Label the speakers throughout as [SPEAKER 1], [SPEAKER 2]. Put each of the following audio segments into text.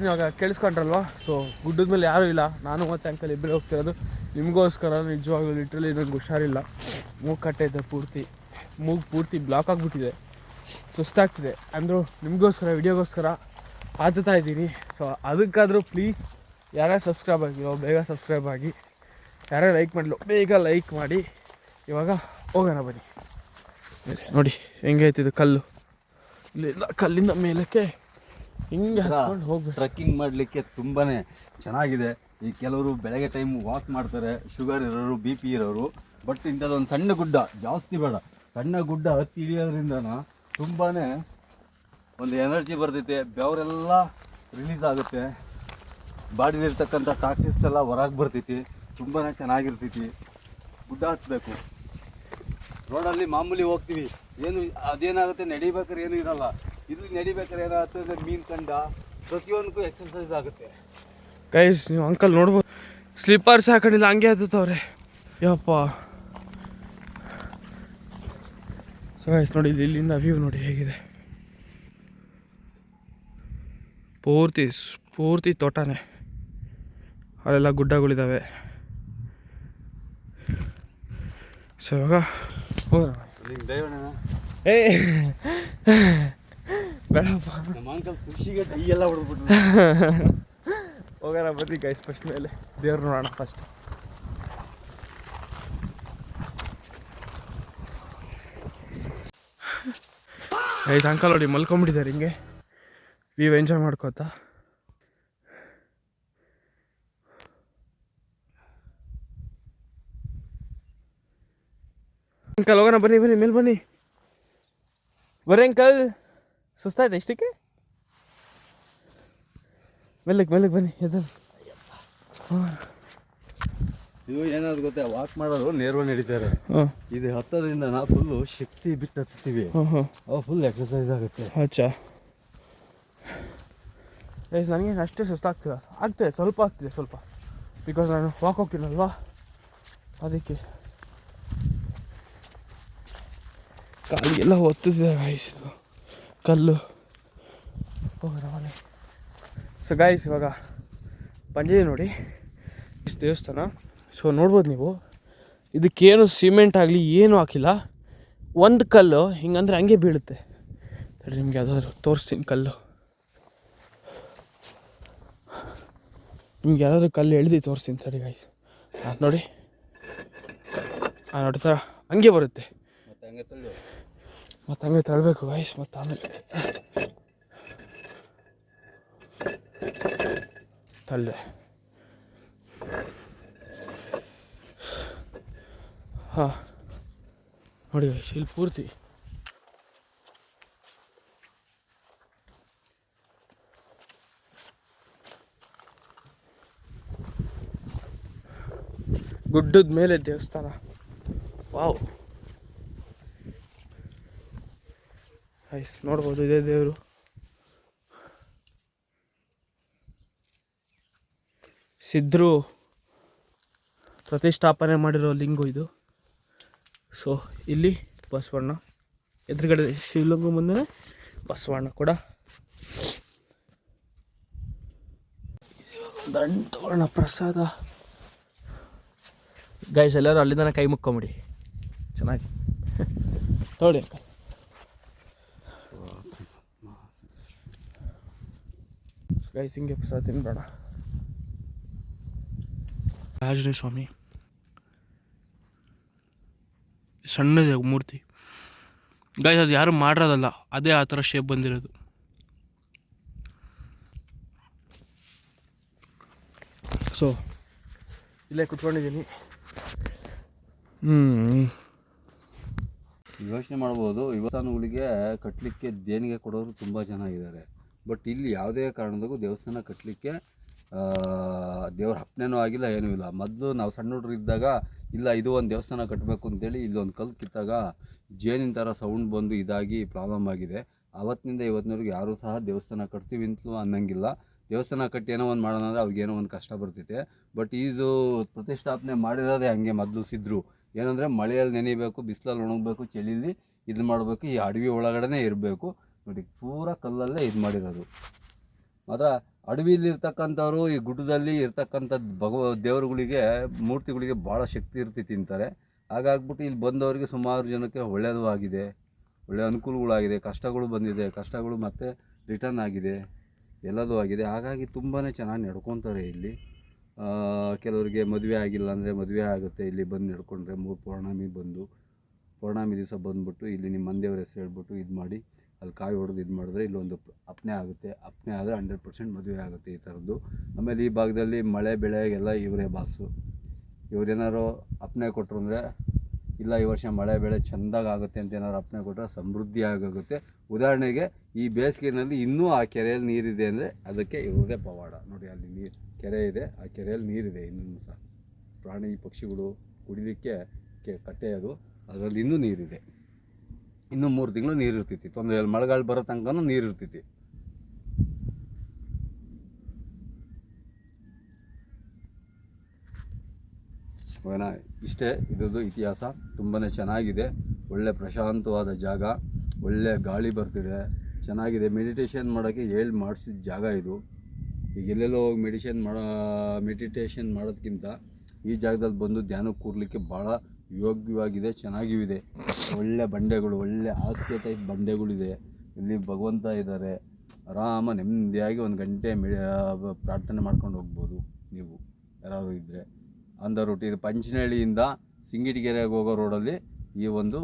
[SPEAKER 1] ಇವಾಗ ಕೇಳಿಸ್ಕೊಂಡ್ರಲ್ವಾ. ಸೊ ಗುಡ್ಡದ ಮೇಲೆ ಯಾರೂ ಇಲ್ಲ, ನಾನು ಮತ್ತು ಅಂಕಲ್ ಇಬ್ಬರೇ ಹೋಗ್ತಿರೋದು. ನಿಮಗೋಸ್ಕರ ನಿಜವಾಗ್ಲೂ ಲಿಟ್ರಲಿ ನನಗೆ ಹುಷಾರಿಲ್ಲ, ಮೂಗು ಕಟ್ಟೈತೆ ಪೂರ್ತಿ, ಮೂಗು ಪೂರ್ತಿ ಬ್ಲಾಕ್ ಆಗಿಬಿಟ್ಟಿದೆ, ಸುಸ್ತಾಗ್ತಿದೆ. ಅಂದರೂ ನಿಮಗೋಸ್ಕರ ವಿಡಿಯೋಗೋಸ್ಕರ ಆತುತ್ತಾ ಇದ್ದೀನಿ. ಸೊ ಅದಕ್ಕಾದರೂ ಪ್ಲೀಸ್ ಯಾರ್ಯಾರು ಸಬ್ಸ್ಕ್ರೈಬ್ ಆಗಿರೋ ಬೇಗ ಸಬ್ಸ್ಕ್ರೈಬ್ ಆಗಿ, ಯಾರ್ಯಾರು ಲೈಕ್ ಮಾಡಲು ಬೇಗ ಲೈಕ್ ಮಾಡಿ. ಇವಾಗ ಹೋಗೋಣ ಬನ್ನಿ. ನೋಡಿ ಹೆಂಗೈತಿದು ಕಲ್ಲು, ಇಲ್ಲಿಂದ ಕಲ್ಲಿಂದ ಮೇಲಕ್ಕೆ ಹಿಂಗೆ ಹತ್ಕೊಂಡು ಹೋಗ್ಬೇಕು.
[SPEAKER 2] ಟ್ರೆಕ್ಕಿಂಗ್ ಮಾಡಲಿಕ್ಕೆ ತುಂಬಾ ಚೆನ್ನಾಗಿದೆ. ಈ ಕೆಲವರು ಬೆಳಗ್ಗೆ ಟೈಮ್ ವಾಕ್ ಮಾಡ್ತಾರೆ, ಶುಗರ್ ಇರೋರು, BP ಇರೋರು. ಬಟ್ ಇಂಥದ್ದೊಂದು ಸಣ್ಣ ಗುಡ್ಡ, ಜಾಸ್ತಿ ಬೇಡ, ಸಣ್ಣ ಗುಡ್ಡ ಹತ್ತಿ ಇಳಿಯೋದ್ರಿಂದ ತುಂಬಾ ಒಂದು ಎನರ್ಜಿ ಬರ್ತೈತೆ, ಬೆವರೆಲ್ಲ ರಿಲೀಸ್ ಆಗುತ್ತೆ, ಬಾಡಿಲಿರ್ತಕ್ಕಂಥ ಟಾಕ್ಸಿಕ್ಸ್ ಎಲ್ಲ ಹೊರಗೆ ಬರ್ತೈತಿ, ತುಂಬಾ ಚೆನ್ನಾಗಿರ್ತೈತಿ. ಗುಡ್ಡ ಹತ್ತಬೇಕು. ರೋಡಲ್ಲಿ ಮಾಮೂಲಿ ಹೋಗ್ತೀವಿ, ಏನು ಅದೇನಾಗುತ್ತೆ ನಡಿಬೇಕಾದ್ರೆ ಏನೂ ಇರೋಲ್ಲ. ಇಲ್ಲಿ ನಡಿಬೇಕಾದ್ರೆ ಏನಾಗುತ್ತೆ ಅಂದರೆ ಮೀನು ಕಂಡ ಪ್ರತಿಯೊಂದಕ್ಕೂ ಎಕ್ಸರ್ಸೈಸ್ ಆಗುತ್ತೆ.
[SPEAKER 1] ಗೈಸ್ ನೀವು ಅಂಕಲ್ ನೋಡ್ಬೋದು, ಸ್ಲಿಪ್ಪರ್ಸ್ ಹಾಕೊಂಡಿಲ್ಲ ಹಂಗೆ ಹತ್ತವ್ರೆ ಯಪ್ಪ. ಸೊ ಗೈಸ್ ನೋಡಿ ಇಲ್ಲಿಂದ ವ್ಯೂ ನೋಡಿ ಹೇಗಿದೆ, ಪೂರ್ತಿ ತೋಟನೇ, ಅಲ್ಲೆಲ್ಲ ಗುಡ್ಡಗಳಿದ್ದಾವೆ. ಸೊ ಇವಾಗ ಏ ಬೇಡಪ್ಪ,
[SPEAKER 2] ನಮ್ಮ ಅಂಕಲ್ ಖುಷಿಗೆ ಕೈ ಎಲ್ಲ ಹೊಡೆದ್ಬಿಟ್ರು.
[SPEAKER 1] ಹೋಗೋಣ ಬನ್ನಿ ಗೈಸ್, ಫಸ್ಟ್ ಮೇಲೆ ದೇವ್ರು ನೋಡೋಣ ಫಸ್ಟ್. ಗೈಸ್ ಅಂಕಲ್ ನೋಡಿ ಮಲ್ಕೊಂಬಿಟ್ಟಿದ್ದಾರೆ ಹಿಂಗೆ ವ್ಯೂ ಎಂಜಾಯ್ ಮಾಡ್ಕೋತ. ಅಂಕಲ್ ಹೋಗೋಣ ಬನ್ನಿ ಮೇಲೆ ಬನ್ನಿ ಬರ್ರಿ ಅಂಕಲ್. ಸುಸ್ತಾಯ್ತು ಇಷ್ಟಕ್ಕೆ, ಮೆಲ್ಲಕ್ಕೆ ಬನ್ನಿ ಎದ್ದು.
[SPEAKER 2] ಇದು ಏನಾದ್ರು ಗೊತ್ತಾ, ವಾಕ್ ಮಾಡೋರು ನೇರವಾಗಿ ನಡೀತಾರೆ. ಇದು ಹತ್ತೋದ್ರಿಂದ ನಾವು ಫುಲ್ಲು ಶಕ್ತಿ ಬಿಟ್ಟು ಹತ್ತೀವಿ, ಅವು ಫುಲ್ ಎಕ್ಸರ್ಸೈಸ್ ಆಗುತ್ತೆ.
[SPEAKER 1] ಅಚ್ಚಾ ಗೈಸ್ ನನಗೆ ಅಷ್ಟೇ ಆಗ್ತದೆ ಸ್ವಲ್ಪ ಬಿಕಾಸ್ ನಾನು ವಾಕ್ ಹೋಗ್ತೀನಲ್ವಾ, ಅದಕ್ಕೆ ಕಾಲಿಗೆಲ್ಲ ಒತ್ತಿದೆ ಗೈಸ್ ಕಲ್ಲು. ಸೊ ಗೈಸ್ ಇವಾಗ ಬಂದಿದೆ ನೋಡಿ ಇಷ್ಟು ದೇವಸ್ಥಾನ. ಸೊ ನೋಡ್ಬೋದು ನೀವು, ಇದಕ್ಕೇನು ಸಿಮೆಂಟ್ ಆಗಲಿ ಏನೂ ಹಾಕಿಲ್ಲ, ಒಂದು ಕಲ್ಲು ಹಿಂಗಂದ್ರೆ ಹಂಗೆ ಬೀಳುತ್ತೆ. ನಿಮ್ಗೆ ಯಾವುದಾದ್ರು ತೋರಿಸ್ತೀನಿ ಕಲ್ಲು, ನಿಮ್ಗೆ ಯಾವುದಾದ್ರು ಕಲ್ಲು ಎಳ್ದು ತೋರಿಸ್ತೀನಿ ಸರಿ ಗೈಸ್. ಅದು ನೋಡಿ ನೋಡಿ ಸರ ಹಂಗೆ ಬರುತ್ತೆ, ಮತ್ತು ಹಂಗೆ ತಳ್ಳಬೇಕು ಗೈಸ್. ಮತ್ತು ಆಮೇಲೆ ತಳ್ಳೆ ಹಾಂ ನೋಡಿ ಗೈಸ್ ಇಲ್ಲಿ ಪೂರ್ತಿ ಗುಡ್ಡದ ಮೇಲೆ ದೇವಸ್ಥಾನ. ವಾವ್ ಗೈಸ್ ನೋಡ್ಬೋದು, ಇದೇ ದೇವರು. ಸಿದ್ಧರು ಪ್ರತಿಷ್ಠಾಪನೆ ಮಾಡಿರೋ ಲಿಂಗು ಇದು. ಸೊ ಇಲ್ಲಿ ಬಸವಣ್ಣ, ಎದುರುಗಡೆ ಶಿವಲಿಂಗ ಮುಂದೆ ಬಸವಣ್ಣ ಕೂಡ. ದಂಡೋಣ ಪ್ರಸಾದ ಗೈಸ್, ಎಲ್ಲರೂ ಅಲ್ಲಿಂದ ಕೈ ಮುಕ್ಕೊಂಬಿಡಿ ಚೆನ್ನಾಗಿ ತೊಗೊಳ್ಳಿ ಅಂಕಲ್. ಗೈಸ್ ಹಿಂಗೆ ಪ್ರಸಾದ ತಿನ್ಬೇಡ. ಆಂಜನೇಯ ಸ್ವಾಮಿ ಸಣ್ಣದೇ ಮೂರ್ತಿ ಗೈಸ್, ಅದು ಯಾರು ಮಾಡಿರೋದಲ್ಲ, ಅದೇ ಆ ಥರ ಶೇಪ್ ಬಂದಿರೋದು. ಸೊ ಇಲ್ಲೇ ಕುತ್ಕೊಂಡಿದ್ದೀನಿ.
[SPEAKER 2] ಯೋಚನೆ ಮಾಡ್ಬೋದು, ದೇವಸ್ಥಾನಗಳಿಗೆ ಕಟ್ಟಲಿಕ್ಕೆ ದೇಣಿಗೆ ಕೊಡೋರು ತುಂಬ ಚೆನ್ನಾಗಿದ್ದಾರೆ. ಬಟ್ ಇಲ್ಲಿ ಯಾವುದೇ ಕಾರಣದಾಗೂ ದೇವಸ್ಥಾನ ಕಟ್ಟಲಿಕ್ಕೆ ದೇವ್ರ ಅಪ್ಪನೇನೂ ಆಗಿಲ್ಲ, ಏನೂ ಇಲ್ಲ. ಮೊದಲು ನಾವು ಸಣ್ಣ ಹುಡುಗರು ಇದ್ದಾಗ ಇಲ್ಲ ಇದು ಒಂದು ದೇವಸ್ಥಾನ ಕಟ್ಟಬೇಕು ಅಂತೇಳಿ ಇಲ್ಲೊಂದು ಕಲ್ಲು ಕಿತ್ತಾಗ ಜೇನಿನ ಥರ ಸೌಂಡ್ ಬಂದು ಇದಾಗಿ ಪ್ರಾಬ್ಲಮ್ ಆಗಿದೆ. ಆವತ್ತಿನಿಂದ ಇವತ್ತಿನವರೆಗೂ ಯಾರೂ ಸಹ ದೇವಸ್ಥಾನ ಕಟ್ತೀವಿ ಅಂತಲೂ ಅನ್ನಂಗಿಲ್ಲ. ದೇವಸ್ಥಾನ ಕಟ್ಟಿ ಏನೋ ಒಂದು ಮಾಡೋಣ ಅಂದರೆ ಅವ್ರಿಗೇನೋ ಒಂದು ಕಷ್ಟ ಬರ್ತೈತೆ. ಬಟ್ ಇದು ಪ್ರತಿಷ್ಠಾಪನೆ ಮಾಡಿರೋದೇ ಹಂಗೆ. ಮೊದಲು ಸಿದ್ದರು ಏನಂದರೆ ಮಳೆಯಲ್ಲಿ ನೆನಿಬೇಕು, ಬಿಸಿಲಲ್ಲಿ ಒಣಗಬೇಕು, ಚಳಿಲಿ ಇದು ಮಾಡಬೇಕು, ಈ ಅಡವಿ ಒಳಗಡೆ ಇರಬೇಕು. ನೋಡಿ ಪೂರ ಕಲ್ಲಲ್ಲೇ ಇದು ಮಾಡಿರೋದು. ಮಾತ್ರ ಅಡವಿಲಿ ಇರ್ತಕ್ಕಂಥವ್ರು ಈ ಗುಡ್ಡದಲ್ಲಿ ಇರ್ತಕ್ಕಂಥ ದೇವರುಗಳಿಗೆ ಮೂರ್ತಿಗಳಿಗೆ ಭಾಳ ಶಕ್ತಿ ಇರ್ತೈತಿ ಅಂತಾರೆ. ಹಾಗಾಗ್ಬಿಟ್ಟು ಇಲ್ಲಿ ಬಂದವರಿಗೆ ಸುಮಾರು ಜನಕ್ಕೆ ಒಳ್ಳೆಯದು ಆಗಿದೆ, ಒಳ್ಳೆಯ ಅನುಕೂಲಗಳಾಗಿದೆ, ಕಷ್ಟಗಳು ಬಂದಿದೆ, ಕಷ್ಟಗಳು ಮತ್ತೆ ರಿಟರ್ನ್ ಆಗಿದೆ, ಎಲ್ಲದೂ ಆಗಿದೆ. ಹಾಗಾಗಿ ತುಂಬಾ ಚೆನ್ನಾಗಿ ನಡ್ಕೊತಾರೆ ಇಲ್ಲಿ. ಕೆಲವರಿಗೆ ಮದುವೆ ಆಗಿಲ್ಲ ಅಂದರೆ ಮದುವೆ ಆಗುತ್ತೆ ಇಲ್ಲಿ ಬಂದು ನಡ್ಕೊಂಡ್ರೆ. 3 ಪೌರ್ಣಮಿ ದಿವಸ ಬಂದುಬಿಟ್ಟು ಇಲ್ಲಿ ನಿಮ್ಮ ಮಂದಿಯವ್ರ ಹೆಸರು ಹೇಳ್ಬಿಟ್ಟು ಇದು ಮಾಡಿ ಅಲ್ಲಿ ಕಾಯಿ ಹೊಡೆದು ಇದು ಮಾಡಿದ್ರೆ ಇಲ್ಲೊಂದು ಅಪ್ನೆ ಆಗುತ್ತೆ. ಅಪ್ನೆ ಆದರೆ 100% ಮದುವೆ ಆಗುತ್ತೆ ಈ ಥರದ್ದು. ಆಮೇಲೆ ಈ ಭಾಗದಲ್ಲಿ ಮಳೆ ಬೆಳೆಗೆಲ್ಲ ಇವರೇ ಬಾಸು. ಇವ್ರೇನಾರು ಅಪ್ನೆ ಕೊಟ್ಟರು ಅಂದರೆ ಇಲ್ಲ ಈ ವರ್ಷ ಮಳೆ ಬೆಳೆ ಚೆಂದಾಗಿ ಆಗುತ್ತೆ ಅಂತ ಏನಾದ್ರು ಅಪ್ನೆ ಕೊಟ್ಟರೆ ಸಮೃದ್ಧಿ ಆಗುತ್ತೆ. ಉದಾಹರಣೆಗೆ ಈ ಬೇಸಿಗೆನಲ್ಲಿ ಇನ್ನೂ ಆ ಕೆರೆಯಲ್ಲಿ ನೀರಿದೆ ಅಂದರೆ ಅದಕ್ಕೆ ಇವ್ರದೇ ಪವಾಡ. ನೋಡಿ ಅಲ್ಲಿ ನೀರು ಕೆರೆ ಇದೆ, ಆ ಕೆರೆಯಲ್ಲಿ ನೀರಿದೆ ಇನ್ನೂ ಸಹ. ಪ್ರಾಣಿ ಪಕ್ಷಿಗಳು ಕುಡಿಲಿಕ್ಕೆ ಕಟ್ಟೆ ಅದು, ಅದರಲ್ಲಿ ಇನ್ನೂ ನೀರಿದೆ. ಇನ್ನೂ 3 ತಿಂಗಳು ನೀರು ಇರ್ತೈತಿ, ತೊಂದರೆ ಇಲ್ಲ. ಮಳೆಗಾಲ ಬರೋ ತನಕನೂ ನೀರು ಇರ್ತೈತಿ. ಓಕೆನಾ? ಇಷ್ಟೇ ಇದ್ರದ್ದು ಇತಿಹಾಸ. ತುಂಬಾ ಚೆನ್ನಾಗಿದೆ, ಒಳ್ಳೆ ಪ್ರಶಾಂತವಾದ ಜಾಗ, ಒಳ್ಳೆ ಗಾಳಿ ಬರ್ತಿದೆ, ಚೆನ್ನಾಗಿದೆ. ಮೆಡಿಟೇಷನ್ ಮಾಡೋಕ್ಕೆ ಮಾಡಿಸಿದ ಜಾಗ ಇದು. ಈಗ ಎಲ್ಲೆಲ್ಲೋ ಹೋಗಿ ಮೆಡಿಟೇಷನ್ ಮಾಡೋದಕ್ಕಿಂತ ಈ ಜಾಗದಲ್ಲಿ ಬಂದು ಧ್ಯಾನಕ್ಕೆ ಕೂರಲಿಕ್ಕೆ ಭಾಳ ಯೋಗ್ಯವಾಗಿದೆ, ಚೆನ್ನಾಗಿಯೂ ಇದೆ. ಒಳ್ಳೆ ಬಂಡೆಗಳು, ಒಳ್ಳೆ ಹಾಸಿಗೆ ಟೈಪ್ ಬಂಡೆಗಳಿದೆ. ಇಲ್ಲಿ ಭಗವಂತ ಇದ್ದಾರೆ. ಆರಾಮ ನೆಮ್ಮದಿಯಾಗಿ 1 ಗಂಟೆ ಪ್ರಾರ್ಥನೆ ಮಾಡ್ಕೊಂಡು ಹೋಗ್ಬೋದು ನೀವು ಯಾರಾದರೂ ಇದ್ದರೆ. ಆನ್ ದ ರೂಟ್ ಇದು ಪಂಚನಹಳ್ಳಿಯಿಂದ ಸಿಂಗಿಟಗೆರೆಗೆ ಹೋಗೋ ರೋಡಲ್ಲಿ ಈ ಒಂದು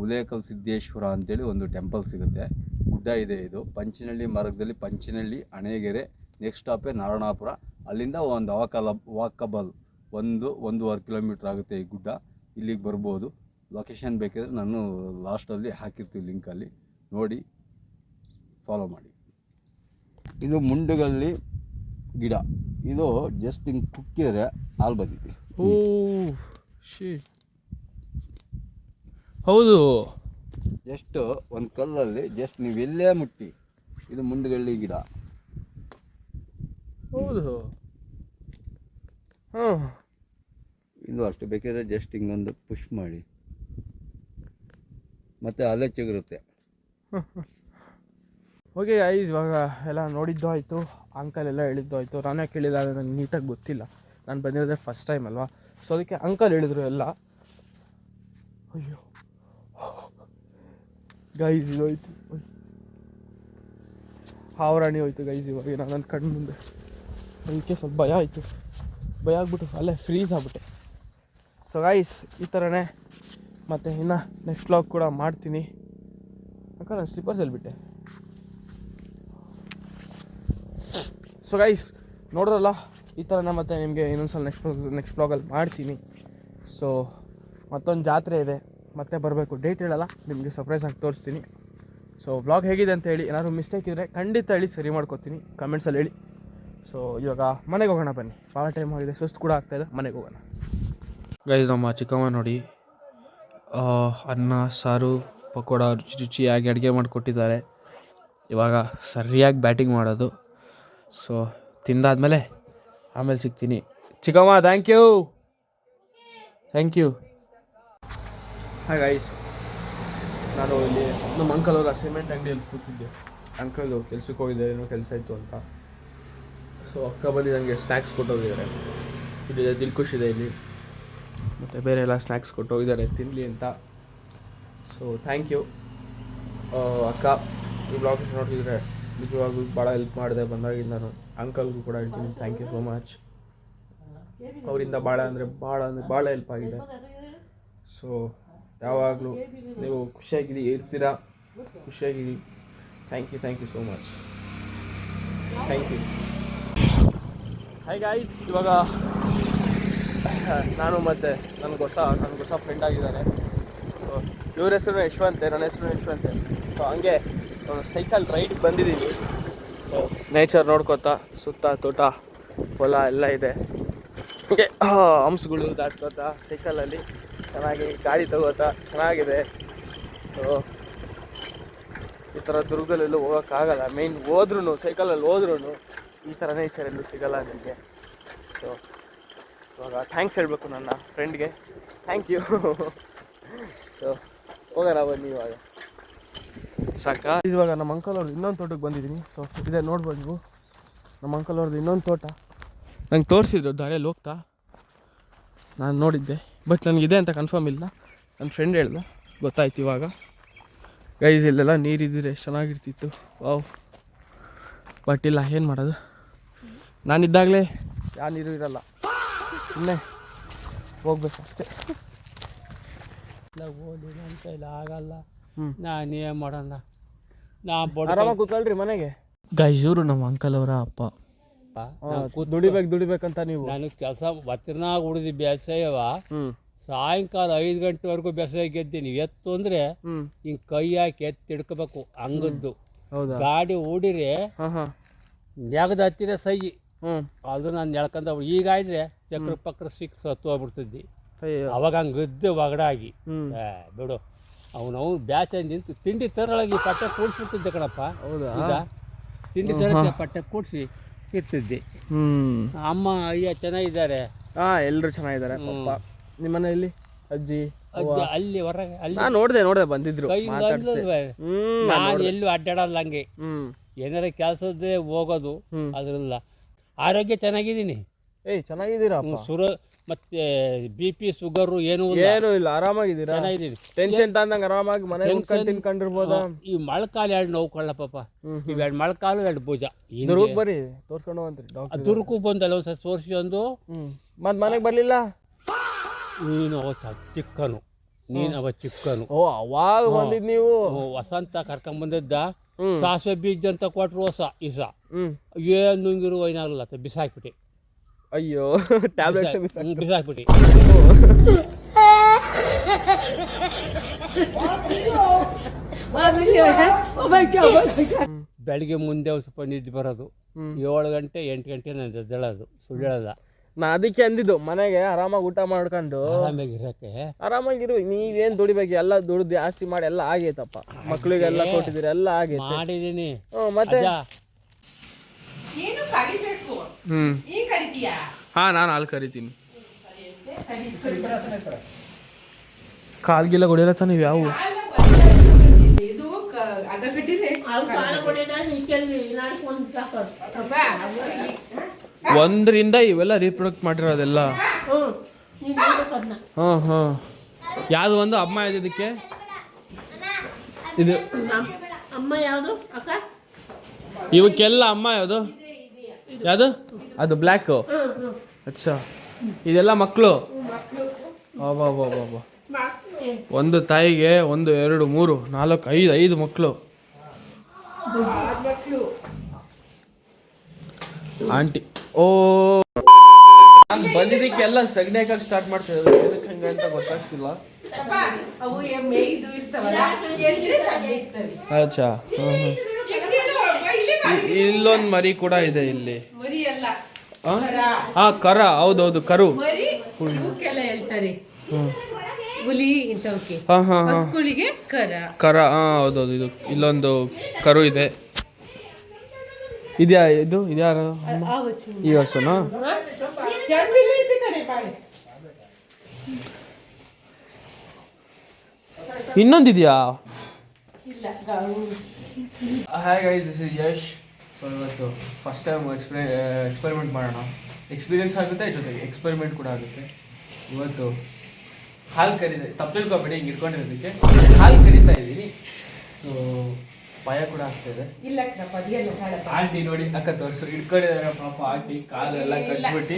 [SPEAKER 2] ಉಲೇಕಲ್ ಸಿದ್ದೇಶ್ವರ ಅಂತೇಳಿ ಒಂದು ಟೆಂಪಲ್ ಸಿಗುತ್ತೆ. ಗುಡ್ಡ ಇದೆ ಇದು. ಪಂಚನಹಳ್ಳಿ ಮಾರ್ಗದಲ್ಲಿ ಪಂಚನಹಳ್ಳಿ, ಅಣೆಗೆರೆ, ನೆಕ್ಸ್ಟ್ ಸ್ಟಾಪೇ ನಾರಾಯಣಾಪುರ. ಅಲ್ಲಿಂದ ಒಂದು ವಾಕಬಲ್ 1-1.5 ಕಿಲೋಮೀಟ್ರ್ ಆಗುತ್ತೆ ಈ ಗುಡ್ಡ. ಇಲ್ಲಿಗೆ ಬರ್ಬೋದು. ಲೊಕೇಶನ್ ಬೇಕಿದ್ರೆ ನಾನು ಲಾಸ್ಟಲ್ಲಿ ಹಾಕಿರ್ತೀವಿ, ಲಿಂಕಲ್ಲಿ ನೋಡಿ ಫಾಲೋ ಮಾಡಿ. ಇದು ಮುಂಡಗಲ್ಲಿ ಗಿಡ. ಇದು ಜಸ್ಟ್ ಹಿಂಗೆ ಕುಕ್ಕಿದ್ರೆ ಹಾಲು ಬಂದಿದೆ.
[SPEAKER 1] ಓ ಹೌದು,
[SPEAKER 2] ಜಸ್ಟ್ ಒಂದು ಕಲ್ಲಲ್ಲಿ ಜಸ್ಟ್ ನೀವು ಎಲ್ಲೇ ಮುಟ್ಟಿ, ಇದು ಮುಂಡಗಳ್ಳಿ ಗಿಡ.
[SPEAKER 1] ಹೌದು, ಹಾಂ.
[SPEAKER 2] ಇದು ಅಷ್ಟು ಬೇಕಿದ್ರೆ ಜಸ್ಟ್ ಹಿಂಗೊಂದು ಪುಷ್ ಮಾಡಿ ಮತ್ತು ಅಲ್ಲೇ ಚಿಗುರುತ್ತೆ.
[SPEAKER 1] ಓಕೆ ಗೈಸ್, ಇವಾಗ ಎಲ್ಲ ನೋಡಿದ್ದು ಆಯಿತು, ಅಂಕಲ್ ಎಲ್ಲ ಹೇಳಿದ್ದು ಆಯಿತು. ನಾನೇ ಕೇಳಿಲ್ಲ, ಅದು ನನಗೆ ನೀಟಾಗಿ ಗೊತ್ತಿಲ್ಲ. ನಾನು ಬಂದಿರೋದೇ ಫಸ್ಟ್ ಟೈಮ್ ಅಲ್ವಾ, ಸೊ ಅದಕ್ಕೆ ಅಂಕಲ್ ಹೇಳಿದ್ರು ಎಲ್ಲ. ಅಯ್ಯೋ ಗೈಸ್, ಇದು ಹೋಯ್ತು, ಹಾವರಾಣಿ ಹೋಯ್ತು ಗೈಸ್ ಇವಾಗ ನನ್ನ ಕಣ್ಣು ಮುಂದೆ. ಅದಕ್ಕೆ ಸ್ವಲ್ಪ ಭಯ ಆಯಿತು, ಭಯ ಆಗ್ಬಿಟ್ಟು ಅಲ್ಲೇ ಫ್ರೀಸ್ ಆಗ್ಬಿಟ್ಟೆ. ಸೊ ಗೈಸ್, ಈ ಥರನೇ ಮತ್ತು ಇನ್ನು ನೆಕ್ಸ್ಟ್ ವ್ಲಾಗ್ ಕೂಡ ಮಾಡ್ತೀನಿ. ಅಂಕಲ್ ನಾನು ಸ್ಲಿಪ್ಪರ್ಸಲ್ಲಿ ಬಿಟ್ಟೆ. ಸೊ ಗೈಸ್, ನೋಡ್ರಲ್ಲ, ಈ ಥರನೇ ಮತ್ತೆ ನಿಮಗೆ ಇನ್ನೊಂದ್ಸಲ ನೆಕ್ಸ್ಟ್ ವ್ಲಾಗಲ್ಲಿ ಮಾಡ್ತೀನಿ. ಸೊ ಮತ್ತೊಂದು ಜಾತ್ರೆ ಇದೆ, ಮತ್ತೆ ಬರಬೇಕು. ಡೇಟ್ ಹೇಳಲ್ಲ, ನಿಮಗೆ ಸರ್ಪ್ರೈಸಾಗಿ ತೋರಿಸ್ತೀನಿ. ಸೊ ವ್ಲಾಗ್ ಹೇಗಿದೆ ಅಂತ ಹೇಳಿ, ಏನಾದರೂ ಮಿಸ್ಟೇಕ್ ಇದ್ದರೆ ಖಂಡಿತ ಹೇಳಿ, ಸರಿ ಮಾಡ್ಕೊತೀನಿ, ಕಮೆಂಟ್ಸಲ್ಲಿ ಹೇಳಿ. ಸೊ ಇವಾಗ ಮನೆಗೆ ಹೋಗೋಣ ಬನ್ನಿ, ಭಾಳ ಟೈಮ್ ಆಗಿದೆ, ಸುಸ್ತು ಕೂಡ ಆಗ್ತಾಯಿದೆ, ಮನೆಗೆ ಹೋಗೋಣ. ಗೈಸ್, ನಮ್ಮ ಚಿಕ್ಕಮ್ಮ ನೋಡಿ ಅನ್ನ ಸಾರು ಪಕೋಡ ರುಚಿಯಾಗಿ ಅಡುಗೆ ಮಾಡಿಕೊಟ್ಟಿದ್ದಾರೆ. ಇವಾಗ ಸರಿಯಾಗಿ ಬ್ಯಾಟಿಂಗ್ ಮಾಡೋದು. ಸೊ ತಿಂದಾದ್ಮೇಲೆ ಆಮೇಲೆ ಸಿಗ್ತೀನಿ. ಚಿಕ್ಕಮ್ಮ, ಥ್ಯಾಂಕ್ ಯು. ಹಾಯ್ ಗೈಸ್, ನಾನು ಇಲ್ಲಿ ನಮ್ಮ ಅಂಕಲ್ ಅವರ ಸಿಮೆಂಟ್ ಅಂಗಡಿಯಲ್ಲಿ ಕೂತಿದ್ದೆ. ಅಂಕಲ್ ಕೆಲ್ಸಕ್ಕೆ ಹೋಗಿದ್ದಾರೆ, ಏನೋ ಕೆಲಸ ಇತ್ತು ಅಂತ. ಸೊ ಅಕ್ಕ ಬಂದು ನನಗೆ ಸ್ನ್ಯಾಕ್ಸ್ ಕೊಟ್ಟೋಗಿದ್ದಾರೆ. ಇಲ್ಲಿದೆ ದಿಲ್ಖುಷ್ ಇದೆ ಇಲ್ಲಿ, ಮತ್ತು ಬೇರೆ ಎಲ್ಲ ಸ್ನ್ಯಾಕ್ಸ್ ಕೊಟ್ಟೋಗಿದ್ದಾರೆ ತಿನ್ನಲಿ ಅಂತ. ಸೊ ಥ್ಯಾಂಕ್ ಯು ಅಕ್ಕ. ಈ ಬ್ಲಾಗ್ ನೋಡ್ತಿದ್ರೆ ನಿಜವಾಗ್ಲೂ ಭಾಳ ಹೆಲ್ಪ್ ಮಾಡಿದೆ ಬಂದಾಗಿಂದ. ನಾನು ಅಂಕಲ್ಗೂ ಕೂಡ ಹೇಳ್ತೀನಿ, ಥ್ಯಾಂಕ್ ಯು ಸೋ ಮಚ್. ಅವರಿಂದ ಭಾಳ ಹೆಲ್ಪ್ ಆಗಿದೆ. ಸೊ ಯಾವಾಗಲೂ ನೀವು ಖುಷಿಯಾಗಿರಿ, ಖುಷಿಯಾಗಿರಿ. Thank you so much. Thank you. Hi guys, ಇವಾಗ ನಾನು ಮತ್ತು ನನಗೆ ಹೊಸ ಫ್ರೆಂಡ್ ಆಗಿದ್ದಾರೆ. ಸೊ ಇವ್ರ ಹೆಸರು ಯಶವಂತೆ, ನನ್ನ ಹೆಸರು ಯಶವಂತೆ. ಸೊ ಹಂಗೆ ಸೈಕಲ್ ರೈಡ್ಗೆ ಬಂದಿದ್ದೀವಿ. ಸೊ ನೇಚರ್ ನೋಡ್ಕೋತಾ, ಸುತ್ತ ತೋಟ ಹೊಲ ಎಲ್ಲ ಇದೆ. ಹಂಗೆ ಹಂಸಗಳು ದಾಟ್ಕೋತಾ ಸೈಕಲಲ್ಲಿ ಚೆನ್ನಾಗಿ ಗಾಡಿ ತಗೋತಾ ಚೆನ್ನಾಗಿದೆ. ಸೊ ಈ ಥರ ದುರ್ಗದಲ್ಲೂ ಹೋಗೋಕ್ಕಾಗಲ್ಲ. ಮೇಯ್ನ್ ಸೈಕಲಲ್ಲಿ ಹೋದ್ರೂ ಈ ಥರ ನೇಚರ್ ಎಲ್ಲೂ ಸಿಗೋಲ್ಲ ನಿಮಗೆ. ಸೊ ಇವಾಗ ಥ್ಯಾಂಕ್ಸ್ ಹೇಳಬೇಕು ನನ್ನ ಫ್ರೆಂಡ್ಗೆ, ಥ್ಯಾಂಕ್ ಯು. ಸೊ ಹೋಗೋಣ ಬನ್ನಿ ಇವಾಗ. ಸಾಕಾ? ಇವಾಗ ನಮ್ಮ ಅಂಕಲ್ ಅವ್ರು ಇನ್ನೊಂದು ತೋಟಕ್ಕೆ ಬಂದಿದ್ದೀನಿ. ಸೊ ಇದೇ ನೋಡ್ಬೋದು ನೀವು, ನಮ್ಮ ಅಂಕಲ್ ಅವ್ರದ್ದು ಇನ್ನೊಂದು ತೋಟ ನಂಗೆ ತೋರಿಸಿದ್ರು ದಾರಿಯಲ್ಲಿ ಹೋಗ್ತಾ, ನಾನು ನೋಡಿದ್ದೆ. ಬಟ್ ನನಗಿದೆ ಅಂತ ಕನ್ಫರ್ಮ್ ಇಲ್ಲ, ನನ್ನ ಫ್ರೆಂಡ್ ಹೇಳ್ದ, ಗೊತ್ತಾಯ್ತು ಇವಾಗ. ಗೈಸ್ ಇಲ್ಲೆಲ್ಲ ನೀರಿದ್ದರೆ ಎಷ್ಟು ಚೆನ್ನಾಗಿರ್ತಿತ್ತು, ವಾವ್. ಬಟ್ ಇಲ್ಲ, ಏನು ಮಾಡೋದು, ನಾನಿದ್ದಾಗಲೇ ಯಾವ ನೀರು ಇರಲ್ಲ, ಸುಮ್ಮನೆ ಹೋಗ್ಬೇಕು ಅಷ್ಟೇ.
[SPEAKER 3] ಇಲ್ಲ ಓದಿ ನನ್ನ ಕೈಲಿ ಆಗಲ್ಲ, ನಾನೇ ಮಾಡೋಣ.
[SPEAKER 1] ಆರಾಮಾಗಿ ಕೂತ್ಕೊಳ್ರಿ ಮನೆಗೆ. ಗೈಸ್ ಇವರು ನಮ್ಮ ಅಂಕಲ್ ಅವರ ಅಪ್ಪ. ದುಡಿಬೇಕಂತ ನೀವು.
[SPEAKER 3] ನಾನು ಕೆಲಸ ಬತ್ತಿನಾಗ ಉಳಿದು ಬೇಸಾಯವ ಸಾಯಂಕಾಲ 5 ಗಂಟೆವರೆಗೂ ಬೇಸಾಯ ಗೆದ್ದೀನಿ. ಎತ್ತು ಅಂದರೆ ಹಿಂಗೆ ಕೈ ಹಾಕಿ ಎತ್ತು ಹಿಡ್ಕೋಬೇಕು ಹಂಗದ್ದು. ಗಾಡಿ ಓಡಿರೆ ನೆಗದ ಹತ್ತಿರ ಸೈ, ಅದು ನಾನು ಎಳ್ಕೊಂಡ. ಈಗ ಆಯ್ದ್ರೆ ಚಕ್ರ ಪಕ್ರ ಸಿಕ್ಸ್ ಹತ್ತು ಹೋಗ್ಬಿಡ್ತಿದ್ದಿ. ಅವಾಗ ಹಂಗದ್ದು ಒಗಡಾಗಿ ಬಿಡು. ಅವನು ಬ್ಯಾಸ ನಿಂತು ತಿಂಡಿ ತರೊಳಗೆ ಪಟ್ಟೆ ಕೂಡಿಸ್ಬಿಡ್ತಿದ್ದೆ ಕಣಪ್ಪ. ಈಗ ತಿಂಡಿ ತರ ಪಟ್ಟೆ ಕೂಡಿಸಿ ಇರ್ತಿದ್ದೆ. ಅಮ್ಮ ಅಯ್ಯ ಚೆನ್ನಾಗಿದ್ದಾರೆ.
[SPEAKER 1] ಎಲ್ಲರೂ ಚೆನ್ನಾಗಿದ್ದಾರೆ. ಪಪ್ಪ ನಿಮ್ಮ ಮನೆಯಲ್ಲಿ ಅಜ್ಜಿ
[SPEAKER 3] ಅಲ್ಲಿ ಹೊರಗೆ ಅಲ್ಲಿ
[SPEAKER 1] ನೋಡ್ದೆ ಬಂದಿದ್ರು.
[SPEAKER 3] ನಾನು ಎಲ್ಲೂ ಅಡ್ಡಾಡಲ್ಲ ಹಂಗೆ. ಏನಾರ ಕೆಲಸದ್ದೇ ಹೋಗೋದು ಅದ್ರಲ್ಲ. ಆರೋಗ್ಯ ಚೆನ್ನಾಗಿದ್ದೀನಿ.
[SPEAKER 1] ಚೆನ್ನಾಗಿದ್ದೀರಾ?
[SPEAKER 3] ಮತ್ತೆ BP ಶುಗರು ಏನೂ
[SPEAKER 1] ಇಲ್ಲ, ಆರಾಮಾಗಿದ್ದೀರಾ?
[SPEAKER 3] ಚೆನ್ನಾಗಿದ್ದೀನಿ.
[SPEAKER 1] ಟೆನ್ಷನ್ ತಂದಂಗೆ ಆರಾಮಾಗಿ ಮನೆ ತಿನ್ಕೊಂಡಿರ್ಬೋದ.
[SPEAKER 3] ಈ ಮೊಳಕಾಲು 2 ನೋವು ಕೊಳ್ಳಪ್ಪಪ್ಪ. ಇವೆರಡು ಮೊಳಕಾಲು 2 ಭುಜ.
[SPEAKER 1] ಬರ್ರಿ ತೋರ್ಸ್ಕೊಂಡು ಹೋಗ್ತೀರಿ.
[SPEAKER 3] ದುರ್ಕು ಬಂದಲ್ಲ ಒಂದ್ಸಲ ತೋರಿಸ್ಕೊಂಡು
[SPEAKER 1] ಮತ್ತೆ ಮನೆಗೆ ಬರ್ಲಿಲ್ಲ.
[SPEAKER 3] ನೀನು ಅವ ಚಿಕ್ಕನು, ಚಿಕ್ಕನು.
[SPEAKER 1] ಅವಾಗ ಬಂದಿದ್ ನೀವು.
[SPEAKER 3] ವಸಂತ ಕರ್ಕೊಂಬಂದಿದ್ದ. ಸಾಸಿವೆ ಬೀಜ ಅಂತ ಕೊಟ್ರು ಹೊಸ ಈಸ ಏನು ನುಂಗಿರು ಏನಾಗಲ್ಲ ಬಿಸಾಕ್ಬಿಟ್ಟೆ.
[SPEAKER 1] ಅಯ್ಯೋ, ಟ್ಯಾಬ್ಲೆಟ್ಸ್
[SPEAKER 3] ಬಿಸಾಕ್ಬಿಟ್ಟು ಬೆಳಿಗ್ಗೆ ಮುಂದೆ ಸ್ವಲ್ಪ ನಿದ್ದೆ ಬರೋದು. 7 ಗಂಟೆ 8 ಗಂಟೆ ನಾನು ಎದ್ದೇಳೋದು, ಸುಳ್ಳು ಹೇಳೋದ.
[SPEAKER 1] ನಾ ಅದಕ್ಕೆ ಅಂದಿದ್ದು ಮನೆಗೆ ಆರಾಮಾಗಿ ಊಟ ಮಾಡ್ಕೊಂಡು
[SPEAKER 3] ಆರಾಮಾಗಿರಕ್ಕೆ.
[SPEAKER 1] ಆರಾಮಾಗಿರು. ನೀವೇನ್ ದುಡಿಬೇಕು, ಎಲ್ಲ ದುಡ್ದು ಜಾಸ್ತಿ ಮಾಡಿ ಎಲ್ಲ ಆಗೈತಪ್ಪ. ಮಕ್ಳಿಗೆಲ್ಲ ಕೊಟ್ಟಿದ್ದೀರಿ, ಎಲ್ಲ ಆಗೈತೆ.
[SPEAKER 3] ಮಾಡಿದೀನಿ.
[SPEAKER 1] ಮತ್ತೆ ನಾನು ಹಾಲು ಕರಿತೀನಿ. ಕಾಲ್ಗಿಲ್ಲ ಹೊಡಿಯಲ್ಲ ತಾನೆ ನೀವು ಯಾವ 1ರಿಂದ ಇವೆಲ್ಲ ರೀಪ್ರೊಡಕ್ಟ್ ಮಾಡಿರೋದೆಲ್ಲ. ಯಾವ್ದು ಒಂದು ಅಮ್ಮ ಇದಕ್ಕೆ ಇದು
[SPEAKER 4] ಅಮ್ಮ ಯಾವುದು ಅಕ್ಕ?
[SPEAKER 1] ಇವಕ್ಕೆಲ್ಲ ಅಮ್ಮ ಯಾವುದು ಅದು ಬ್ಲ್ಯಾಕ್. ಅಚ್ಚಾ, ಇದೆಲ್ಲ ಮಕ್ಕಳು. ಒಂದು ತಾಯಿಗೆ 1 2 3 4 5 ಮಕ್ಕಳು. ಆಂಟಿ ನಾನು ಬಂದಿದ್ದಕ್ಕೆಲ್ಲ ಸಗಣಿ ಹಾಕಕ್ಕೆ ಸ್ಟಾರ್ಟ್ ಮಾಡ್ತಿದ್ರು. ಇದಕ್ಕೆ ಹಂಗೆ ಅಂತ ಗೊತ್ತಾಗ್ತಿಲ್ಲ. ಅಚ್ಚಾ, ಇಲ್ಲೊಂದು ಮರಿ ಕೂಡ ಇದೆ ಇಲ್ಲಿ. ಕರ. ಹೌದೌದು, ಕರು. ಕರ. ಹೌದೌದು, ಇದು ಇಲ್ಲೊಂದು ಕರು ಇದೆ. ಇದ್ಯಾರು? ಈ ಹಸುನಾ? ಇನ್ನೊಂದಿದೆಯಾ? Hi guys, this is Yash. So ಇವತ್ತು ಫಸ್ಟ್ ಟೈಮ್ ಎಕ್ಸ್ಪೆರಿಮೆಂಟ್ ಮಾಡೋಣ. ಎಕ್ಸ್ಪೀರಿಯನ್ಸ್ ಆಗುತ್ತೆ, ಜೊತೆಗೆ ಎಕ್ಸ್ಪೆರಿಮೆಂಟ್ ಕೂಡ ಆಗುತ್ತೆ. ಇವತ್ತು ಹಾಲು ಕರಿದೆ, ತಪ್ಪು ತಿಳ್ಕೊಬೇಡಿ, ಹಿಂಗೆ ಇಟ್ಕೊಂಡಿರೋದಕ್ಕೆ ಹಾಲು ಕರಿತಾ ಇದ್ದೀನಿ. ಸೊ ಭಯ ಕೂಡ ಆಗ್ತಾಯಿದೆ. ಆಂಟಿ ನೋಡಿ, ಅಕ್ಕ ತೋರಿಸು, ಇಟ್ಕೊಂಡಿದ್ದಾರೆ ಪಾಪ ಆಂಟಿ, ಕಾಲೆಲ್ಲ ಕಟ್ಬಿಟ್ಟು.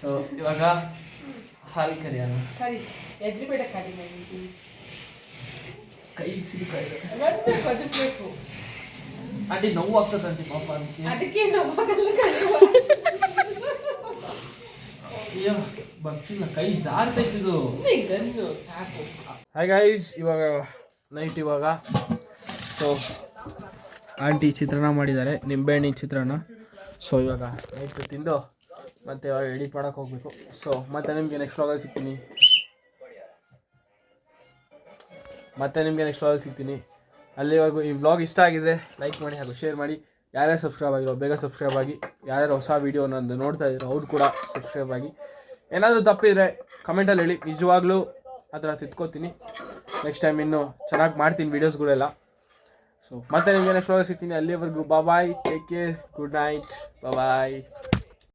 [SPEAKER 1] ಸೊ ಇವಾಗ ಹಾಲು ಕರಿಯೋಣ. ಕೈಗೆ ಸಿಗ್ತಾಯಿದೆ ಆಂಟಿ, ನೋವು ಆಗ್ತದೆ ಆಂಟಿ ಪಾಪ. ಅದಕ್ಕೆ ಅಯ್ಯೋ ಬರ್ತಿಲ್ಲ, ಕೈ ಜಾರ್ತೈತಿದು. ಹಾಯ್ ಗೈಸ್, ಇವಾಗ ನೈಟ್. ಇವಾಗ ಸೊ ಆಂಟಿ ಚಿತ್ರಾನ್ನ ಮಾಡಿದ್ದಾರೆ, ನಿಂಬೆಹಣ್ಣಿ ಚಿತ್ರಾನ್ನ. ಸೊ ಇವಾಗ ನೈಟ್ ತಿಂದು ಮತ್ತೆ ಇವಾಗ ಎಡಿಟ್ ಮಾಡೋಕೆ ಹೋಗ್ಬೇಕು. ಸೊ ಮತ್ತೆ ನಿಮಗೆ ನೆಕ್ಸ್ಟ್ ವ್ಲಾಗಲ್ಲಿ ಸಿಗ್ತೀನಿ. ಅಲ್ಲಿವರೆಗೂ ಈ ವ್ಲಾಗ್ ಇಷ್ಟ ಆಗಿದೆ ಲೈಕ್ ಮಾಡಿ ಹಾಗೂ ಶೇರ್ ಮಾಡಿ. ಯಾರ್ಯಾರು ಸಬ್ಸ್ಕ್ರೈಬ್ ಆಗಿರೋ ಬೇಗ ಸಬ್ಸ್ಕ್ರೈಬ್ ಆಗಿ. ಯಾರ್ಯಾರು ಹೊಸ ವೀಡಿಯೋ ನಂದು ನೋಡ್ತಾ ಇದ್ರು ಅವ್ರು ಕೂಡ ಸಬ್ಸ್ಕ್ರೈಬ್ ಆಗಿ. ಏನಾದರೂ ತಪ್ಪಿದರೆ ಕಮೆಂಟಲ್ಲಿ ಹೇಳಿ, ನಿಜವಾಗ್ಲೂ ಆ ಥರ ತಿದ್ಕೋತೀನಿ. ನೆಕ್ಸ್ಟ್ ಟೈಮ್ ಇನ್ನೂ ಚೆನ್ನಾಗಿ ಮಾಡ್ತೀನಿ ವೀಡಿಯೋಸ್ಗಳೆಲ್ಲ. ಸೊ ಸೊ ಮತ್ತೆ ನಿಮಗೆ ನೆಕ್ಸ್ಟ್ ಸಿಗ್ತೀನಿ. ಅಲ್ಲಿವರೆಗೂ ಬಾಯ್, ಟೇಕ್ ಕೇರ್, ಗುಡ್ ನೈಟ್, ಬಾಯ್.